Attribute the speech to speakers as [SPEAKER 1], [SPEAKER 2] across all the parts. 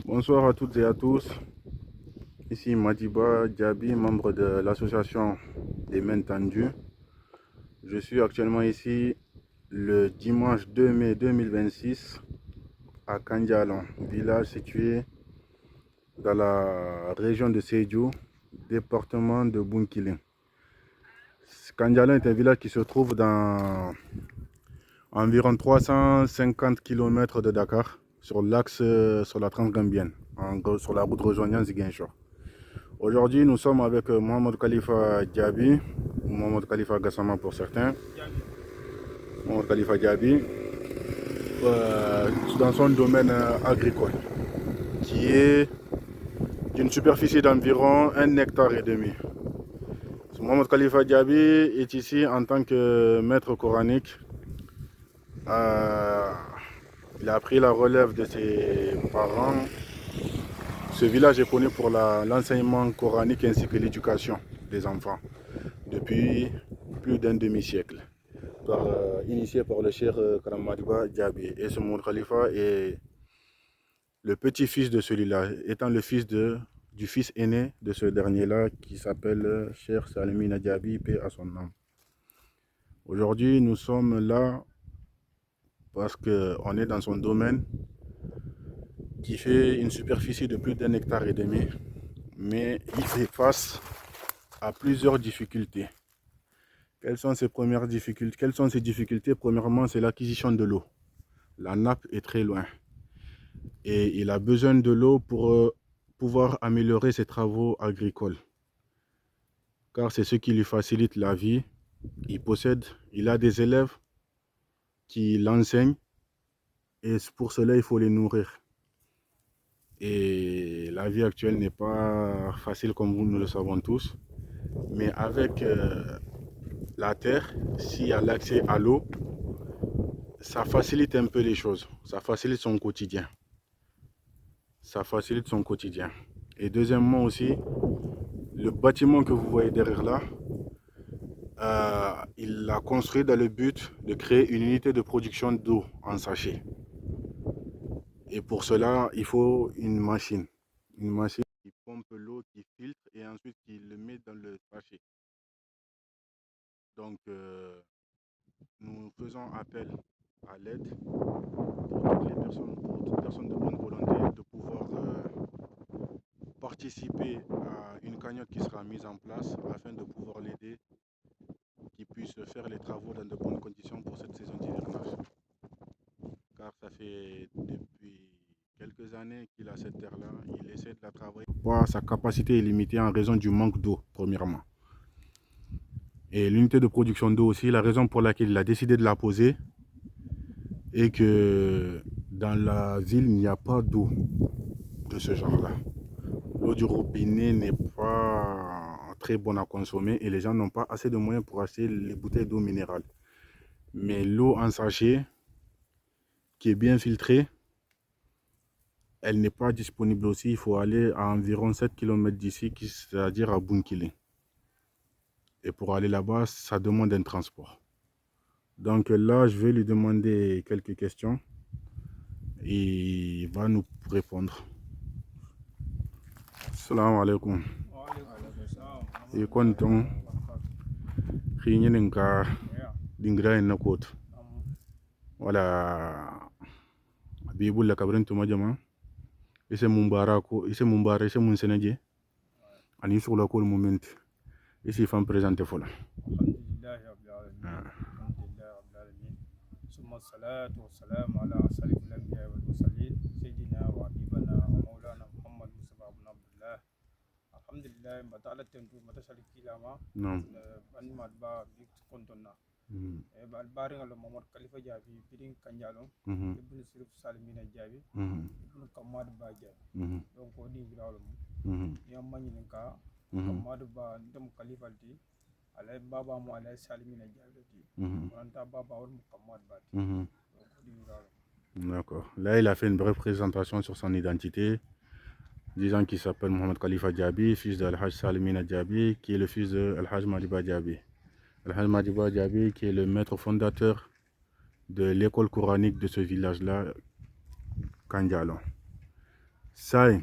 [SPEAKER 1] Bonsoir à toutes et à tous. Ici Madiba Diaby, membre de l'association des Mains Tendues. Je suis actuellement ici le dimanche 2 mai 2026 à Kandialan, village situé dans la région de Sédhiou, département de Bounkiling. Kandialan est un village qui se trouve dans environ 350 km de Dakar, sur l'axe sur la Transgambienne, sur la route rejoignant Ziguinchor. Aujourd'hui, nous sommes avec Mohamed Khalifa Diaby, ou Mohamed Khalifa Gassama pour certains. Mohamed Khalifa Diaby, dans son domaine agricole, qui est d'une superficie d'environ 1,5 hectare. Mohamed Khalifa Diaby est ici en tant que maître coranique. Il a pris la relève de ses parents. Ce village est connu pour l'enseignement coranique ainsi que l'éducation des enfants depuis plus d'un demi-siècle, initié par le Cheikh Karam Madiba Diaby. Et ce Mohamed Khalifa est le petit-fils de celui-là, étant le fils du fils aîné de ce dernier-là qui s'appelle Cheikh Salimina Diaby, paix à son âme. Aujourd'hui, nous sommes là parce qu'on est dans son domaine qui fait une superficie de plus d'1,5 hectare, mais il fait face à plusieurs difficultés. Quelles sont ses premières difficultés? Quelles sont ses difficultés? Premièrement, c'est l'acquisition de l'eau. La nappe est très loin et il a besoin de l'eau pour pouvoir améliorer ses travaux agricoles, car c'est ce qui lui facilite la vie. Il a des élèves qui l'enseignent et pour cela il faut les nourrir. Et la vie actuelle n'est pas facile comme nous le savons tous, mais avec la terre, s'il y a l'accès à l'eau, ça facilite un peu les choses, ça facilite son quotidien. Et deuxièmement aussi, le bâtiment que vous voyez derrière là, il l'a construit dans le but de créer une unité de production d'eau en sachet. Et pour cela, il faut une machine qui pompe l'eau, qui filtre et ensuite qui le met dans le sachet. Donc, nous faisons appel à l'aide pour toute personne de bonne volonté de pouvoir participer à une cagnotte qui sera mise en place afin de pouvoir l'aider, qu'il puisse faire les travaux dans de bonnes conditions pour cette saison d'hivernage. Car ça fait depuis quelques années qu'il a cette terre-là, il essaie de la travailler. Sa capacité est limitée en raison du manque d'eau, premièrement. Et l'unité de production d'eau aussi, la raison pour laquelle il a décidé de la poser est que dans la ville, il n'y a pas d'eau de ce genre-là. L'eau du robinet n'est pas très bonne à consommer et les gens n'ont pas assez de moyens pour acheter les bouteilles d'eau minérale. Mais l'eau en sachet, qui est bien filtrée, elle n'est pas disponible aussi. Il faut aller à environ 7 km d'ici, c'est-à-dire à Bounkiling. Et pour aller là-bas, ça demande un transport. Donc là, je vais lui demander quelques questions et il va nous répondre. Salam alaikum. Et quand on rinyeninka dingra na kot wala bibul la kabrin tuma jama ise mumbara ise mun seneje ani sur la kol moment ise fam présenter fola.
[SPEAKER 2] Alhamdulillahi rabbil alamin. Alhamdulillahi rabbil alamin. Summa salatu wassalamu ala ashrafil anbiya wal mursalin sayyidina wa habibana wa maulana Muhammad Mustafa ibn Abdullah. Alhamdulillah batala tentu matasali kilama.
[SPEAKER 1] Non.
[SPEAKER 2] Ban madba big kontonna. Bal bari ngalo Mohamed Khalifa Diaby bidin Kandialan. Ibn Sirif Salimina Diaby. Ibn Kamad Ba Diaby. Donc odi grawlo mu. Yamani nka Kamad Ba ndam Khalifa di alay baba mo alay Salimina Diaby di. Anta baba wal Kamad Ba di. Donc odi grawlo.
[SPEAKER 1] D'accord. Là, il a fait une brève présentation sur son identité, disant qu'il s'appelle Mohamed Khalifa Diaby, fils de Al-Hajj Salimina Diaby, qui est le fils de Al-Hajj Madiba Diaby. Al-Hajj Madiba Diaby, qui est le maître fondateur de l'école coranique de ce village-là, Kandialan. sai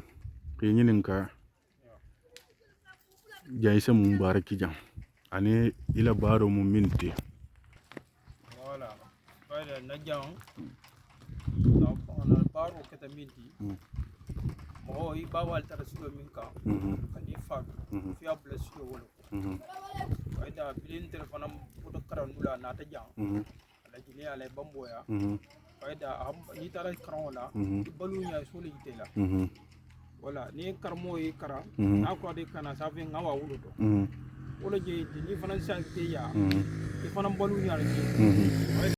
[SPEAKER 1] ka jaise mun baraki jam ani ila baro mun minti
[SPEAKER 2] voilà bayda na jam na baro keta minti mo i bawal tara sulo minka kani fa fi abla sulo wolo bayda bilin telefona puto karandula na ta jam ala jini ala bamboya bayda ni tara karola balunya solo yitela wala ni karmo yi kara na ko de kana safi ngawa wuluto wala je ni fanan sa te ya ni fanan balunya